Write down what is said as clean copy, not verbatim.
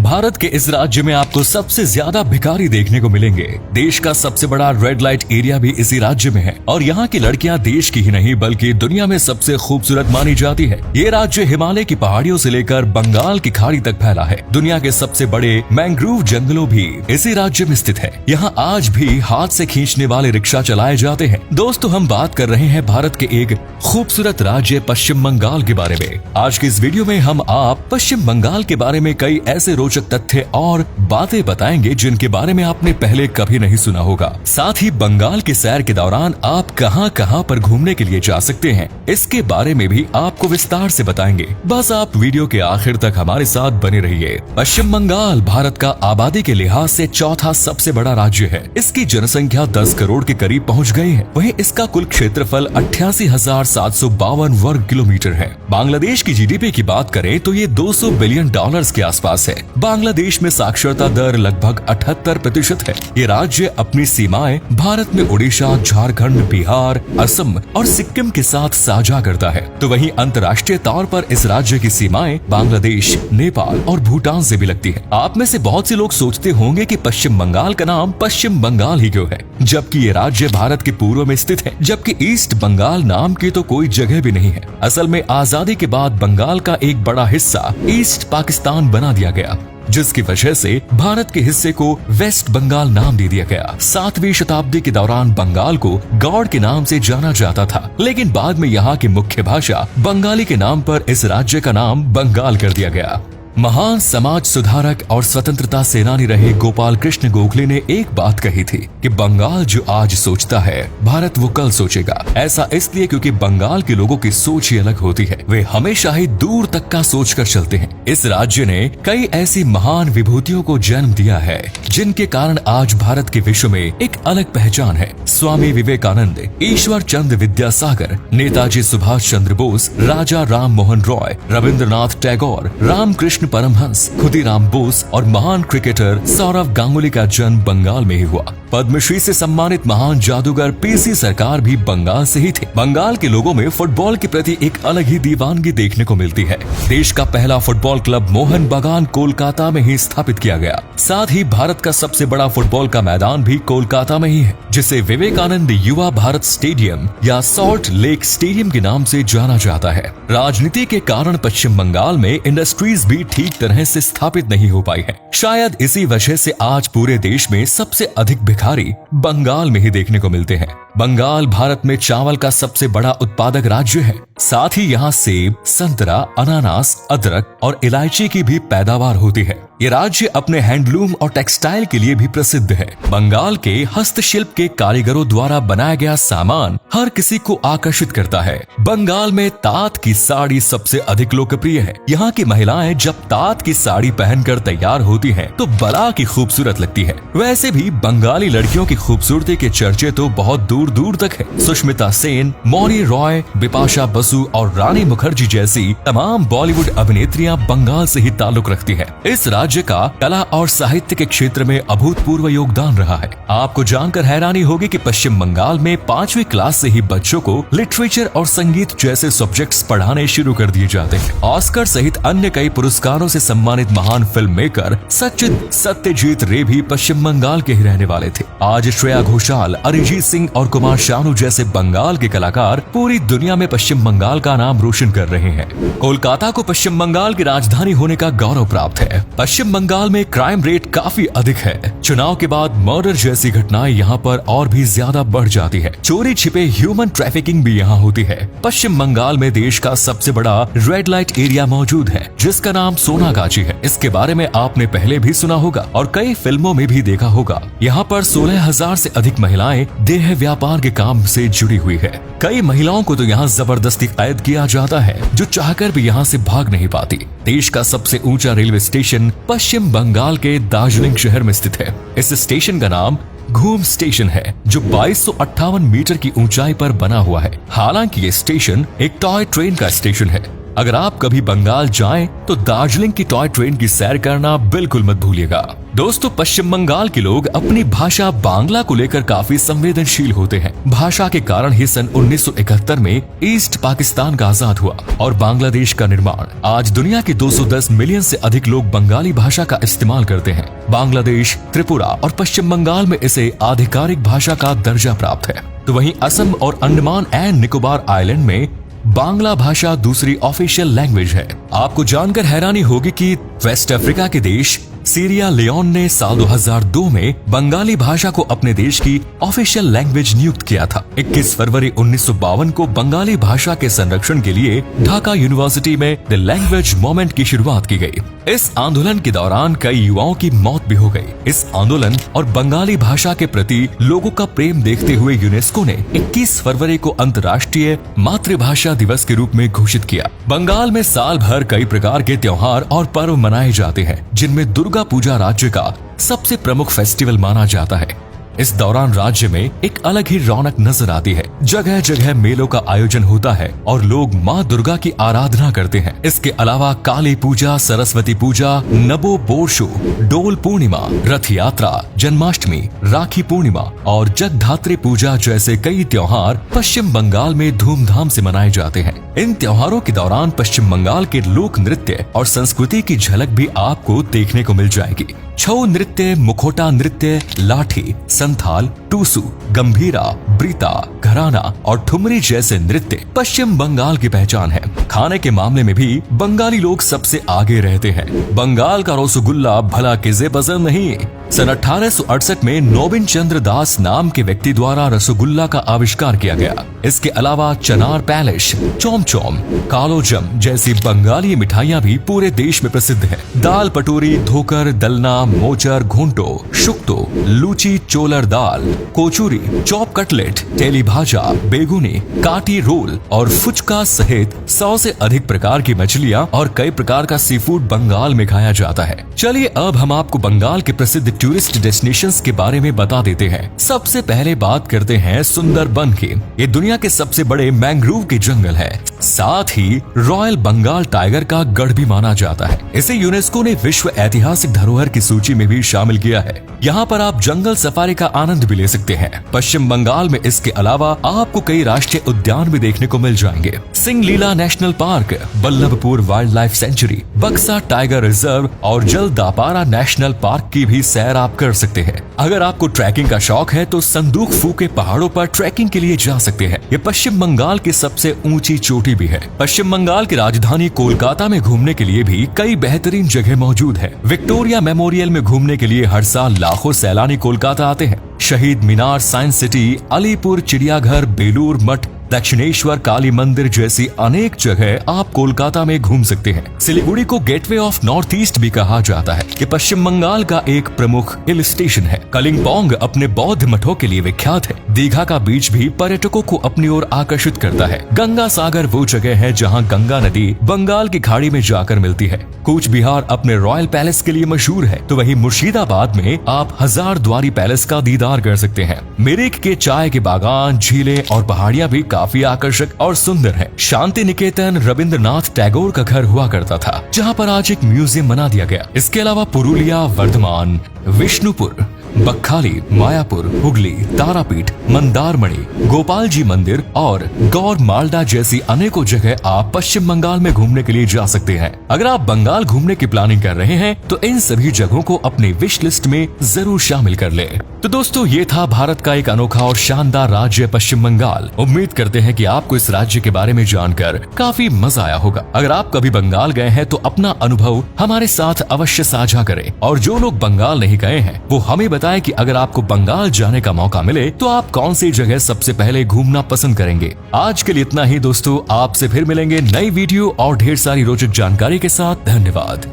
भारत के इस राज्य में आपको सबसे ज्यादा भिखारी देखने को मिलेंगे। देश का सबसे बड़ा रेड लाइट एरिया भी इसी राज्य में है और यहाँ की लड़कियाँ देश की ही नहीं बल्कि दुनिया में सबसे खूबसूरत मानी जाती है। ये राज्य हिमालय की पहाड़ियों से लेकर बंगाल की खाड़ी तक फैला है। दुनिया के सबसे बड़े मैंग्रोव जंगलों भी इसी राज्य में स्थित है। यहाँ आज भी हाथ से खींचने वाले रिक्शा चलाए जाते हैं। दोस्तों, हम बात कर रहे हैं भारत के एक खूबसूरत राज्य पश्चिम बंगाल के बारे में। आज की इस वीडियो में हम आप पश्चिम बंगाल के बारे में कई ऐसे रोचक तथ्य और बातें बताएंगे जिनके बारे में आपने पहले कभी नहीं सुना होगा। साथ ही बंगाल के सैर के दौरान आप कहां कहां पर घूमने के लिए जा सकते हैं, इसके बारे में भी आपको विस्तार से बताएंगे। बस आप वीडियो के आखिर तक हमारे साथ बने रहिए। पश्चिम बंगाल भारत का आबादी के लिहाज से चौथा सबसे बड़ा राज्य है। इसकी जनसंख्या 10 करोड़ के करीब पहुंच गई है। वहीं इसका कुल क्षेत्रफल 88,752 वर्ग किलोमीटर है। बांग्लादेश की जीडीपी की बात करें तो ये 200 बिलियन डॉलर्स के आसपास है। बांग्लादेश में साक्षरता दर लगभग 78% है। ये राज्य अपनी सीमाएं भारत में उड़ीसा, झारखंड, बिहार, असम और सिक्किम के साथ साझा करता है। तो वहीं अंतर्राष्ट्रीय तौर पर इस राज्य की सीमाएं बांग्लादेश, नेपाल और भूटान से भी लगती है। आप में से बहुत से लोग सोचते होंगे कि पश्चिम बंगाल का नाम पश्चिम बंगाल ही क्यों है, जबकि ये राज्य भारत के पूर्व में स्थित है, जबकि ईस्ट बंगाल नाम की तो कोई जगह भी नहीं है। असल में आजादी के बाद बंगाल का एक बड़ा हिस्सा ईस्ट पाकिस्तान बना दिया गया, जिसकी वजह से भारत के हिस्से को वेस्ट बंगाल नाम दे दिया गया। 7वीं शताब्दी के दौरान बंगाल को गौड़ के नाम से जाना जाता था, लेकिन बाद में यहाँ की मुख्य भाषा बंगाली के नाम पर इस राज्य का नाम बंगाल कर दिया गया। महान समाज सुधारक और स्वतंत्रता सेनानी रहे गोपाल कृष्ण गोखले ने एक बात कही थी कि बंगाल जो आज सोचता है भारत वो कल सोचेगा। ऐसा इसलिए क्योंकि बंगाल के लोगों की सोच ही अलग होती है। वे हमेशा ही दूर तक का सोच कर चलते हैं। इस राज्य ने कई ऐसी महान विभूतियों को जन्म दिया है जिनके कारण आज भारत के विश्व में एक अलग पहचान है। स्वामी विवेकानंद, ईश्वर चंद्र विद्यासागर, नेताजी सुभाष चंद्र बोस, राजा राम मोहन रॉय, रविंद्रनाथ टैगोर, रामकृष्ण परमहंस, खुदीराम बोस और महान क्रिकेटर सौरव गांगुली का जन्म बंगाल में ही हुआ। पद्मश्री से सम्मानित महान जादूगर पीसी सरकार भी बंगाल से ही थे। बंगाल के लोगों में फुटबॉल के प्रति एक अलग ही दीवानगी देखने को मिलती है। देश का पहला फुटबॉल क्लब मोहन बागान कोलकाता में ही स्थापित किया गया। साथ ही भारत का सबसे बड़ा फुटबॉल का मैदान भी कोलकाता में ही है, जिसे विवेकानंद युवा भारत स्टेडियम या सॉल्ट लेक स्टेडियम के नाम से जाना जाता है। राजनीति के कारण पश्चिम बंगाल में इंडस्ट्रीज भी ठीक तरह से स्थापित नहीं हो पाई है। शायद इसी वजह से आज पूरे देश में सबसे अधिक भिखारी बंगाल में ही देखने को मिलते हैं। बंगाल भारत में चावल का सबसे बड़ा उत्पादक राज्य है। साथ ही यहाँ सेब, संतरा, अनानास, अदरक और इलायची की भी पैदावार होती है। ये राज्य अपने हैंडलूम और टेक्सटाइल के लिए भी प्रसिद्ध है। बंगाल के हस्तशिल्प के कारीगरों द्वारा बनाया गया सामान हर किसी को आकर्षित करता है। बंगाल में तात की साड़ी सबसे अधिक लोकप्रिय है। यहाँ की महिलाएं जब तात की साड़ी पहनकर तैयार होती हैं, तो बड़ा की खूबसूरत लगती है। वैसे भी बंगाली लड़कियों की खूबसूरती के चर्चे तो बहुत दूर दूर तक है। सुष्मिता सेन, मौनी रॉय, बिपाशा बसु और रानी मुखर्जी जैसी तमाम बॉलीवुड अभिनेत्रियां बंगाल से ही ताल्लुक रखती हैं। इस राज्य का कला और साहित्य के क्षेत्र में अभूतपूर्व योगदान रहा है। आपको जानकर हैरानी होगी कि पश्चिम बंगाल में 5वीं क्लास से ही बच्चों को लिटरेचर और संगीत जैसे सब्जेक्ट्स पढ़ाने शुरू कर दिए जाते हैं। ऑस्कर सहित अन्य कई पुरस्कारों से सम्मानित महान फिल्म मेकर सचिन सत्यजीत रे भी पश्चिम बंगाल के ही रहने वाले थे। आज श्रेया घोषाल, अरिजीत सिंह और कुमार शानू जैसे बंगाल के कलाकार पूरी दुनिया में पश्चिम बंगाल का नाम रोशन कर रहे हैं। कोलकाता को पश्चिम बंगाल की राजधानी होने का गौरव प्राप्त है। पश्चिम बंगाल में क्राइम रेट काफी अधिक है। चुनाव के बाद मर्डर जैसी घटनाएं यहाँ पर और भी ज्यादा बढ़ जाती है। चोरी छिपे ह्यूमन ट्रैफिकिंग भी यहाँ होती है। पश्चिम बंगाल में देश का सबसे बड़ा रेड लाइट एरिया मौजूद है, जिसका नाम सोनागाची है। इसके बारे में आपने पहले भी सुना होगा और कई फिल्मों में भी देखा होगा। यहाँ पर 16,000 से अधिक महिलाएं देह व्यापार के काम से जुड़ी हुई है। कई महिलाओं को तो यहाँ जबरदस्ती कैद किया जाता है, जो चाहकर भी यहाँ से भाग नहीं पाती। देश का सबसे ऊंचा रेलवे स्टेशन पश्चिम बंगाल के दार्जिलिंग शहर में स्थित है। इस स्टेशन का नाम घूम स्टेशन है, जो 2258 मीटर की ऊंचाई पर बना हुआ है। हालांकि ये स्टेशन एक टॉय ट्रेन का स्टेशन है। अगर आप कभी बंगाल जाएं तो दार्जिलिंग की टॉय ट्रेन की सैर करना बिल्कुल मत भूलिएगा। दोस्तों, पश्चिम बंगाल के लोग अपनी भाषा बांग्ला को लेकर काफी संवेदनशील होते हैं। भाषा के कारण ही सन 1971 में ईस्ट पाकिस्तान का आजाद हुआ और बांग्लादेश का निर्माण। आज दुनिया के 210 मिलियन से अधिक लोग बंगाली भाषा का इस्तेमाल करते हैं। बांग्लादेश, त्रिपुरा और पश्चिम बंगाल में इसे आधिकारिक भाषा का दर्जा प्राप्त है। तो वहीं असम और अंडमान एंड निकोबार आइलैंड में बांग्ला भाषा दूसरी ऑफिशियल लैंग्वेज है। आपको जानकर हैरानी होगी कि वेस्ट अफ्रीका के देश सीरिया लियोन ने साल 2002 में बंगाली भाषा को अपने देश की ऑफिशियल लैंग्वेज नियुक्त किया था। 21 फरवरी 1952 को बंगाली भाषा के संरक्षण के लिए ढाका यूनिवर्सिटी में द लैंग्वेज मूवमेंट की शुरुआत की गई। इस आंदोलन के दौरान कई युवाओं की मौत भी हो गई। इस आंदोलन और बंगाली भाषा के प्रति लोगों का प्रेम देखते हुए यूनेस्को ने 21 फरवरी को अंतर्राष्ट्रीय मातृभाषा दिवस के रूप में घोषित किया। बंगाल में साल भर कई प्रकार के त्योहार और पर्व मनाए जाते हैं, जिनमें दुर्गा पूजा राज्य का सबसे प्रमुख फेस्टिवल माना जाता है। इस दौरान राज्य में एक अलग ही रौनक नजर आती है। जगह जगह मेलों का आयोजन होता है और लोग माँ दुर्गा की आराधना करते हैं। इसके अलावा काली पूजा, सरस्वती पूजा, नबो बोर्शो, डोल पूर्णिमा, रथ यात्रा, जन्माष्टमी, राखी पूर्णिमा और जगधात्री पूजा जैसे कई त्योहार पश्चिम बंगाल में धूमधाम से मनाए जाते हैं। इन त्योहारों के दौरान पश्चिम बंगाल के लोक नृत्य और संस्कृति की झलक भी आपको देखने को मिल जाएगी। छऊ नृत्य, मुखोटा नृत्य, लाठी, संथाल, टूसू, गंभीरा, ब्रीता, घराना और ठुमरी जैसे नृत्य पश्चिम बंगाल की पहचान है। खाने के मामले में भी बंगाली लोग सबसे आगे रहते हैं। बंगाल का रसगुल्ला भला किसे पसंद नहीं। सन 1868 में नोबिन चंद्र दास नाम के व्यक्ति द्वारा रसगुल्ला का आविष्कार किया गया। इसके अलावा चनार पैलिश, चोम चोम, कालोजम जैसी बंगाली मिठाइयाँ भी पूरे देश में प्रसिद्ध है। दाल पटोरी, धोकर, दलना, मोचर, घूंटो, शुक्तो, लूची, चोलर दाल, कोचूरी, चॉप कटलेट, तेली भाजा, बेगुनी, काटी रोल और फुचका सहित 100 से अधिक प्रकार की मछलियाँ और कई प्रकार का सी फूड बंगाल में खाया जाता है। चलिए अब हम आपको बंगाल के प्रसिद्ध टूरिस्ट डेस्टिनेशंस के बारे में बता देते हैं। सबसे पहले बात करते हैं सुंदरबन की। ये दुनिया के सबसे बड़े मैंग्रोव के जंगल है। साथ ही रॉयल बंगाल टाइगर का गढ़ भी माना जाता है। इसे यूनेस्को ने विश्व ऐतिहासिक धरोहर की सूची में भी शामिल किया है। यहाँ पर आप जंगल सफारी का आनंद भी ले सकते हैं। पश्चिम बंगाल में इसके अलावा आपको कई राष्ट्रीय उद्यान भी देखने को मिल जाएंगे। Singalila national park, Ballabhpur wild life sanctuary, बक्सा टाइगर रिजर्व और जलदापारा नेशनल पार्क की भी सैर आप कर सकते हैं। अगर आपको ट्रैकिंग का शौक है तो संदूक फू के पहाड़ों पर ट्रैकिंग के लिए जा सकते हैं। ये पश्चिम बंगाल की सबसे ऊंची चोटी भी है। पश्चिम बंगाल की राजधानी कोलकाता में घूमने के लिए भी कई बेहतरीन जगह मौजूद है। विक्टोरिया मेमोरियल में घूमने के लिए हर साल लाखों सैलानी कोलकाता आते हैं। शहीद मीनार, साइंस सिटी, अलीपुर चिड़ियाघर, बेलूर मठ, दक्षिणेश्वर काली मंदिर जैसी अनेक जगह आप कोलकाता में घूम सकते हैं। सिलीगुड़ी को गेटवे ऑफ नॉर्थ ईस्ट भी कहा जाता है। ये पश्चिम बंगाल का एक प्रमुख हिल स्टेशन है। कलिम्पोंग अपने बौद्ध मठों के लिए विख्यात है। दीघा का बीच भी पर्यटकों को अपनी ओर आकर्षित करता है। गंगा सागर वो जगह है जहाँ गंगा नदी बंगाल की खाड़ी में जाकर मिलती है। कूच बिहार अपने रॉयल पैलेस के लिए मशहूर है, तो वहीं मुर्शिदाबाद में आप हजारद्वारी पैलेस का दीदार कर सकते हैं। मिरिक के चाय के बागान, झीलें और पहाड़ियां भी काफी आकर्षक और सुंदर है। शांति निकेतन रविंद्रनाथ टैगोर का घर हुआ करता था, जहां पर आज एक म्यूजियम बना दिया गया। इसके अलावा पुरुलिया, वर्धमान, विष्णुपुर, बक्खाली, मायापुर, हुगली, तारापीठ, मंदारमणि, गोपाल जी मंदिर और गौर मालडा जैसी अनेकों जगह आप पश्चिम बंगाल में घूमने के लिए जा सकते हैं। अगर आप बंगाल घूमने की प्लानिंग कर रहे हैं तो इन सभी जगहों को अपनी विश लिस्ट में जरूर शामिल कर लें। तो दोस्तों, ये था भारत का एक अनोखा और शानदार राज्य पश्चिम बंगाल। उम्मीद करते हैं कि आपको इस राज्य के बारे में जानकर काफी मजा आया होगा। अगर आप कभी बंगाल गए हैं तो अपना अनुभव हमारे साथ अवश्य साझा करें, और जो लोग बंगाल नहीं गए हैं वो हमें बताएं कि अगर आपको बंगाल जाने का मौका मिले तो आप कौन सी जगह सबसे पहले घूमना पसंद करेंगे। आज के लिए इतना ही दोस्तों, आपसे फिर मिलेंगे नई वीडियो और ढेर सारी रोचक जानकारी के साथ। धन्यवाद।